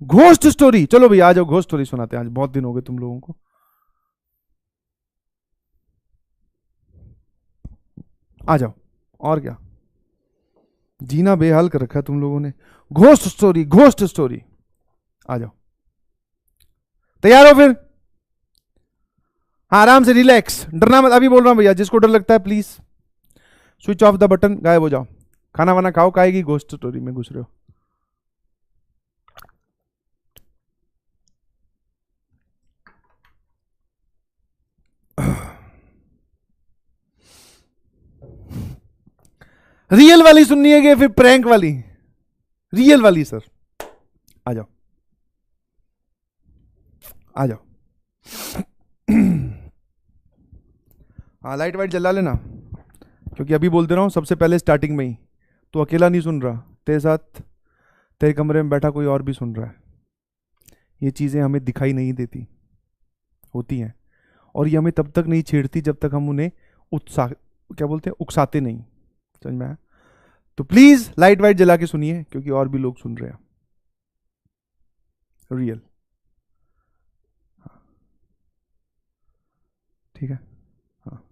Ghost story, चलो भैया आ जाओ, घोस्ट स्टोरी सुनाते हैं आज, बहुत दिन हो गए तुम लोगों को। आ जाओ, और क्या, जीना बेहाल कर रखा है तुम लोगों ने। घोस्ट स्टोरी, घोस्ट स्टोरी, आ जाओ। तैयार हो फिर? हाँ, आराम से रिलैक्स, डरना मत। अभी बोल रहा हूं भैया, जिसको डर लगता है please switch off the button, गायब हो जाओ। खाना वाना खाओ, खाएगी घोस्ट स्टोरी में घुस रहे हो। रियल वाली सुननी है कि फिर प्रैंक वाली? रियल वाली सर, आ जाओ, आ जाओ। हाँ, लाइट वाइट जला लेना, क्योंकि अभी बोल दे रहा हूँ सबसे पहले स्टार्टिंग में ही, तो अकेला नहीं सुन रहा, तेरे साथ तेरे कमरे में बैठा कोई और भी सुन रहा है। ये चीज़ें हमें दिखाई नहीं देती, होती हैं, और ये हमें तब तक नहीं छेड़ती जब तक हम उन्हें उत्साह, क्या बोलते हैं, उकसाते नहीं। समझ में आया? तो प्लीज लाइट वाइट जला के सुनिए, क्योंकि और भी लोग सुन रहे हैं। रियल, ठीक है? हाँ,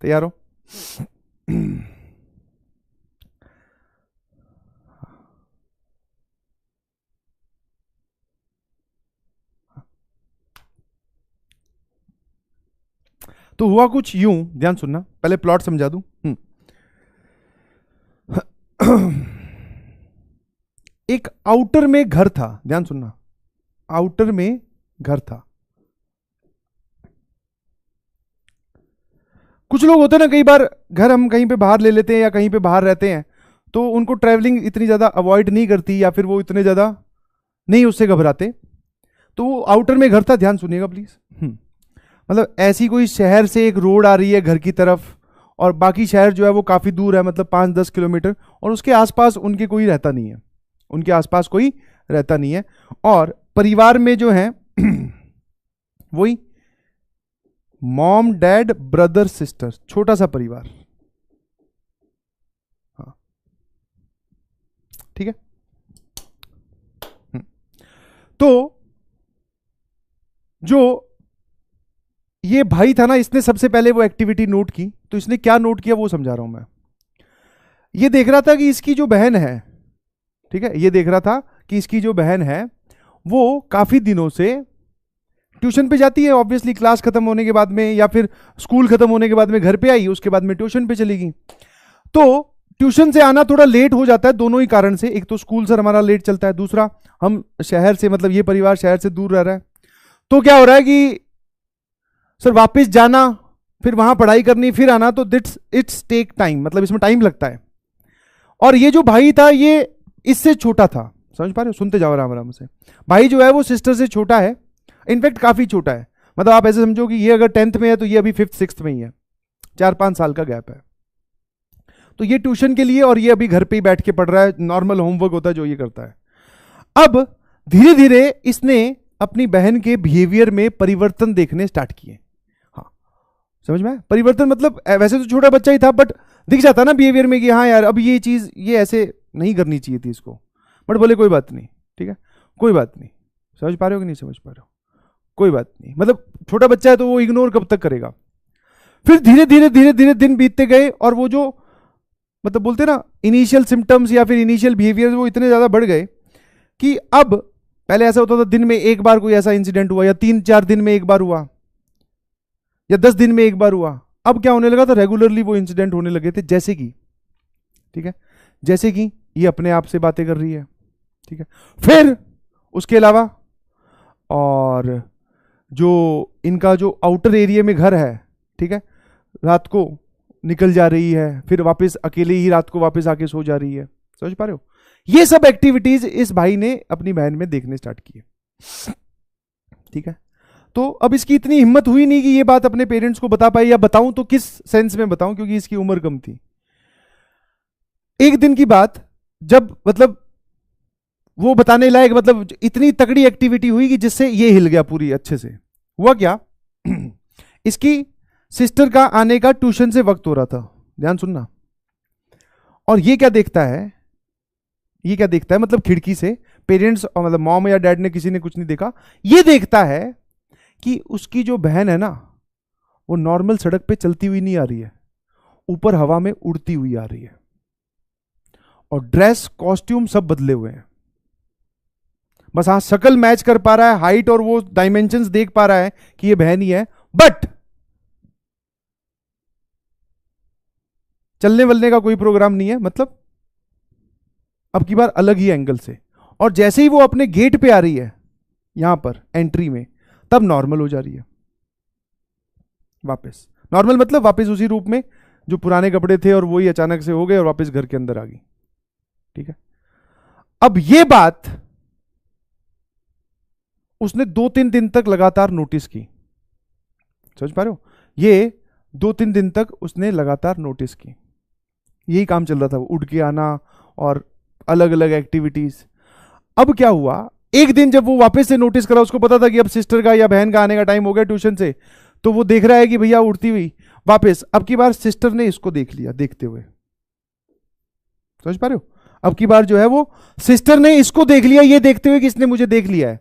तैयार हो? तो हुआ कुछ यूं, ध्यान सुनना, पहले प्लॉट समझा दूं। एक आउटर में घर था, ध्यान सुनना, आउटर में घर था। कुछ लोग होते हैं ना, कई बार घर हम कहीं पे बाहर ले लेते हैं या कहीं पे बाहर रहते हैं, तो उनको ट्रैवलिंग इतनी ज़्यादा अवॉइड नहीं करती, या फिर वो इतने ज़्यादा नहीं उससे घबराते। तो वो आउटर में घर था, ध्यान सुनिएगा प्लीज। मतलब ऐसी कोई शहर से एक रोड आ रही है घर की तरफ, और बाकी शहर जो है वो काफ़ी दूर है, मतलब 5-10 किलोमीटर, और उसके आसपास उनके कोई रहता नहीं है, उनके आसपास कोई रहता नहीं है। और परिवार में जो है वही मॉम डैड ब्रदर सिस्टर, छोटा सा परिवार। हाँ, ठीक है। तो जो ये भाई था ना, इसने सबसे पहले वो एक्टिविटी नोट की। तो इसने क्या नोट किया वो समझा रहा हूं मैं। ये देख रहा था कि इसकी जो बहन है, ठीक है, ये देख रहा था कि इसकी जो बहन है वो काफी दिनों से ट्यूशन पे जाती है, ऑब्वियसली क्लास खत्म होने के बाद में, या फिर स्कूल खत्म होने के बाद में घर पे आई, उसके बाद में ट्यूशन पे चलेगी। तो ट्यूशन से आना थोड़ा लेट हो जाता है, दोनों ही कारण से। एक तो स्कूल सर हमारा लेट चलता है, दूसरा हम शहर से, मतलब ये परिवार शहर से दूर रह रहा है। तो क्या हो रहा है कि सर वापस जाना, फिर वहां पढ़ाई करनी, फिर आना, तो इट्स टेक टाइम, मतलब इसमें टाइम लगता है। और ये जो भाई था ये इससे छोटा था, समझ पा रहे हो? सुनते जाओ आराम आराम से। भाई जो है वो सिस्टर से छोटा है, इनफैक्ट काफी छोटा है। मतलब आप ऐसे समझो कि ये अगर 10th में है तो ये अभी 5th-6th में ही है, 4-5 साल का गैप है। तो ये ट्यूशन के लिए, और ये अभी घर पे ही बैठ के पढ़ रहा है, नॉर्मल होमवर्क होता है जो ये करता है। अब धीरे धीरे इसने अपनी बहन के बिहेवियर में परिवर्तन देखने स्टार्ट किए। हाँ, समझ में? परिवर्तन मतलब वैसे तो छोटा बच्चा ही था, बट दिख जाता ना बिहेवियर में कि हाँ यार अब ये चीज ये ऐसे नहीं करनी चाहिए थी इसको। बट बोले कोई बात नहीं, ठीक है, कोई बात नहीं। समझ पा रहे हो कि नहीं समझ पा रहे हो? कोई बात नहीं, मतलब छोटा बच्चा है तो वो इग्नोर कब तक करेगा। फिर धीरे धीरे धीरे धीरे दिन बीतते गए, और वो जो मतलब बोलते ना इनिशियल सिम्टम्स या फिर इनिशियल बिहेवियर, वो इतने ज्यादा बढ़ गए कि अब पहले ऐसा होता था दिन में एक बार कोई ऐसा इंसिडेंट हुआ, या 3-4 दिन में एक बार हुआ, या 10 दिन में एक बार हुआ। अब क्या होने लगा था, रेगुलरली वो इंसिडेंट होने लगे थे। जैसे कि, ठीक है, जैसे कि ये अपने आप से बातें कर रही है, ठीक है, फिर उसके अलावा, और जो इनका जो आउटर एरिया में घर है, ठीक है, रात को निकल जा रही है, फिर वापस अकेले ही रात को वापस आके सो जा रही है। समझ पा रहे हो? ये सब एक्टिविटीज इस भाई ने अपनी बहन में देखने स्टार्ट किए, ठीक है। तो अब इसकी इतनी हिम्मत हुई नहीं कि ये बात अपने पेरेंट्स को बता पाए, या बताऊं तो किस सेंस में बताऊं, क्योंकि इसकी उम्र कम थी। एक दिन की बात, जब मतलब वो बताने लायक, मतलब इतनी तगड़ी एक्टिविटी हुई कि जिससे ये हिल गया पूरी अच्छे से। हुआ क्या, इसकी सिस्टर का आने का ट्यूशन से वक्त हो रहा था, ध्यान सुनना। और ये क्या देखता है, ये क्या देखता है, मतलब खिड़की से पेरेंट्स मतलब मॉम या डैड ने किसी ने कुछ नहीं देखा, ये देखता है कि उसकी जो बहन है ना वो नॉर्मल सड़क पे चलती हुई नहीं आ रही है, ऊपर हवा में उड़ती हुई आ रही है, और ड्रेस कॉस्ट्यूम सब बदले हुए हैं। बस हाँ शक्ल मैच कर पा रहा है, हाइट और वो डायमेंशंस देख पा रहा है कि ये बहन ही है, बट चलने वलने का कोई प्रोग्राम नहीं है, मतलब अब की बार अलग ही एंगल से। और जैसे ही वो अपने गेट पे आ रही है यहां पर एंट्री में, तब नॉर्मल हो जा रही है वापस। नॉर्मल मतलब वापस उसी रूप में जो पुराने कपड़े थे, और वही अचानक से हो गए और वापस घर के अंदर आ गई। ठीक है, अब ये बात उसने 2-3 दिन तक लगातार नोटिस की। समझ पा रहे हो, ये 2-3 दिन तक उसने लगातार नोटिस की, यही काम चल रहा था, उड़ के आना और अलग अलग एक्टिविटीज। अब क्या हुआ, एक दिन जब वो वापस से नोटिस करा, उसको पता था कि अब सिस्टर का या बहन का आने का टाइम हो गया ट्यूशन से, तो वो देख रहा है कि भैया उड़ती हुई वापस। अब की बार सिस्टर ने इसको देख लिया देखते हुए। समझ पा रहे हो, अब की बार जो है वो सिस्टर ने इसको देख लिया, ये देखते हुए कि इसने मुझे देख लिया है,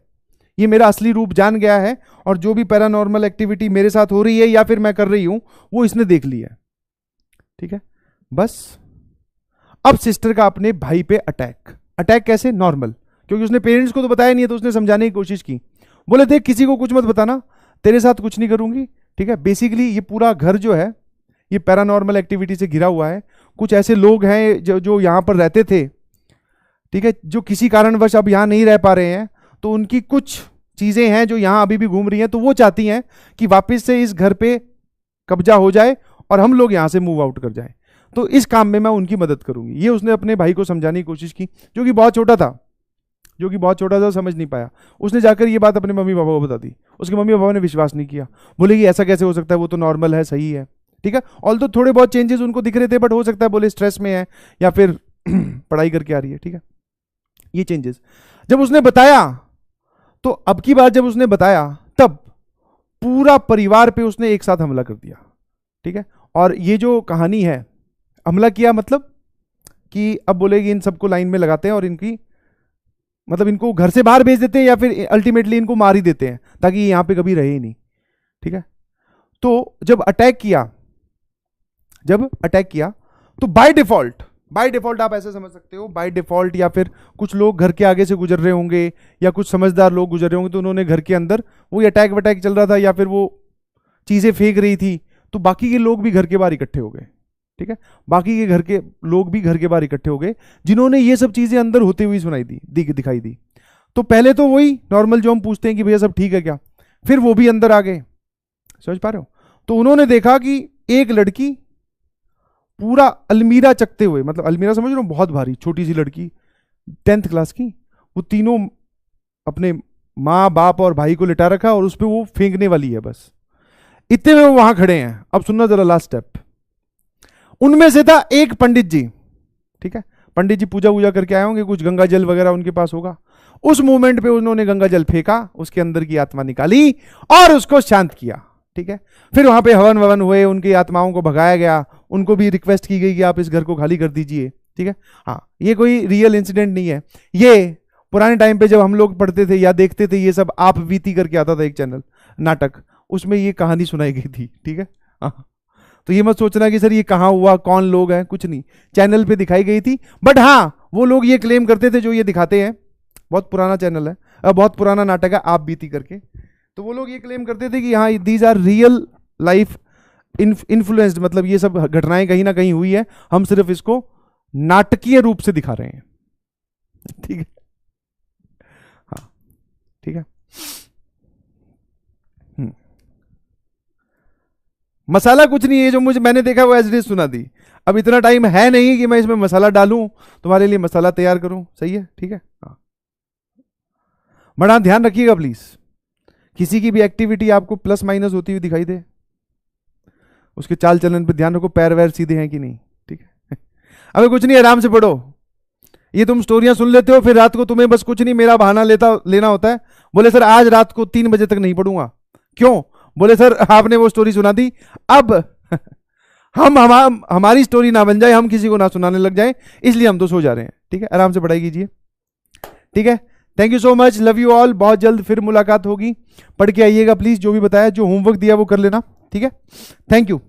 ये मेरा असली रूप जान गया है, और जो भी पैरानॉर्मल एक्टिविटी मेरे साथ हो रही है या फिर मैं कर रही हूं वो इसने देख लिया है। ठीक है, बस अब सिस्टर का अपने भाई पे अटैक कैसे, नॉर्मल, क्योंकि उसने पेरेंट्स को तो बताया नहीं है, तो उसने समझाने की कोशिश की, बोले देख किसी को कुछ मत बताना, तेरे साथ कुछ नहीं करूंगी। ठीक है, बेसिकली ये पूरा घर जो है ये पैरानॉर्मल एक्टिविटी से घिरा हुआ है। कुछ ऐसे लोग हैं जो यहां पर रहते थे, ठीक है, जो किसी कारणवश अब यहां नहीं रह पा रहे हैं, तो उनकी कुछ चीजें हैं जो यहां अभी भी घूम रही हैं, तो वो चाहती हैं कि वापस से इस घर पे कब्जा हो जाए और हम लोग यहां से मूव आउट कर जाएं। तो इस काम में मैं उनकी मदद करूंगी। ये उसने अपने भाई को समझाने की कोशिश की, जो कि बहुत छोटा था, समझ नहीं पाया। उसने जाकर ये बात अपने मम्मी पापा को बता दी, उसके मम्मी पापा ने विश्वास नहीं किया, बोले कि ऐसा कैसे हो सकता है, वो तो नॉर्मल है, सही है। ठीक है, ऑल तो थोड़े बहुत चेंजेस उनको दिख रहे थे, बट हो सकता है बोले स्ट्रेस में है या फिर पढ़ाई करके आ रही है। ठीक है, ये चेंजेस जब उसने बताया, तो अब की बार जब उसने बताया तब पूरा परिवार पे उसने एक साथ हमला कर दिया। ठीक है, और ये जो कहानी है, हमला किया मतलब कि अब बोलेगी इन सबको लाइन में लगाते हैं और इनकी मतलब इनको घर से बाहर भेज देते हैं, या फिर अल्टीमेटली इनको मार ही देते हैं ताकि ये यहां पे कभी रहे ही नहीं। ठीक है, तो जब अटैक किया तो बाय डिफॉल्ट आप ऐसे समझ सकते हो, बाय डिफॉल्ट, या फिर कुछ लोग घर के आगे से गुजर रहे होंगे या कुछ समझदार लोग गुजर रहे होंगे, तो उन्होंने घर के अंदर वही अटैक वटैक चल रहा था या फिर वो चीजें फेंक रही थी, तो बाकी के लोग भी घर के बाहर इकट्ठे हो गए। ठीक है, बाकी के घर के लोग भी घर के बाहर इकट्ठे हो गए, जिन्होंने ये सब चीजें अंदर होते हुए दिखाई दी। तो पहले तो वही नॉर्मल जो हम पूछते हैं कि भैया सब ठीक है क्या, फिर वो भी अंदर आ गए। समझ पा रहे हो, तो उन्होंने देखा कि एक लड़की पूरा अलमीरा चकते हुए, मतलब अलमीरा समझ रहे हो, बहुत भारी छोटी सी लड़की 10th क्लास की, वो तीनों अपने माँ बाप और भाई को लिटा रखा और उस पर वो फेंकने वाली है। बस इतने में वो वहां खड़े हैं। अब सुनना जरा लास्ट स्टेप। उनमें से था एक पंडित जी। ठीक है, पंडित जी पूजा वूजा करके आए होंगे, कुछ गंगा जल वगैरह उनके पास होगा। उस मोमेंट पे उन्होंने गंगा जल फेंका, उसके अंदर की आत्मा निकाली और उसको शांत किया। ठीक है, फिर वहां पे हवन ववन हुए, उनकी आत्माओं को भगाया गया, उनको भी रिक्वेस्ट की गई कि आप इस घर को खाली कर दीजिए। ठीक है, हाँ, ये कोई रियल इंसिडेंट नहीं है, ये पुराने टाइम पे जब हम लोग पढ़ते थे या देखते थे, ये सब आप बीती करके आता था एक चैनल नाटक, उसमें ये कहानी सुनाई गई थी। ठीक है, हाँ, तो ये मत सोचना कि सर ये कहाँ हुआ, कौन लोग हैं, कुछ नहीं, चैनल पे दिखाई गई थी। बट हाँ, वो लोग ये क्लेम करते थे जो ये दिखाते हैं, बहुत पुराना चैनल है, बहुत पुराना नाटक है आप बीती करके, तो वो लोग ये क्लेम करते थे कि हाँ these are real life influenced, मतलब ये सब घटनाएं कहीं ना कहीं हुई है, हम सिर्फ इसको नाटकीय रूप से दिखा रहे हैं। ठीक है, हाँ, ठीक है। मसाला कुछ नहीं है, जो मैंने देखा वो एज इट इज सुना दी। अब इतना टाइम है नहीं कि मैं इसमें मसाला डालूं, तुम्हारे लिए मसाला तैयार करूं, सही है, ठीक है। हाँ, बड़ा ध्यान रखिएगा प्लीज, किसी की भी एक्टिविटी आपको प्लस माइनस होती हुई दिखाई दे, उसके चाल चलन पे ध्यान रखो, पैर वैर सीधे हैं कि नहीं। ठीक है, अबे कुछ नहीं, आराम से पढ़ो। ये तुम स्टोरियां सुन लेते हो, फिर रात को तुम्हें बस कुछ नहीं, मेरा बहाना लेना होता है, बोले सर आज रात को 3 बजे तक नहीं पढ़ूंगा। क्यों? बोले सर आपने वो स्टोरी सुना दी, अब हमारी स्टोरी ना बन जाए, हम किसी को ना सुनाने लग जाए, इसलिए हम तो सो जा रहे हैं। ठीक है, आराम से पढ़ाई कीजिए। ठीक है, thank you so much, love you all. बहुत जल्द फिर मुलाकात होगी, पढ़ के आइएगा प्लीज, जो भी बताया, जो होमवर्क दिया वो कर लेना। ठीक है, थैंक यू।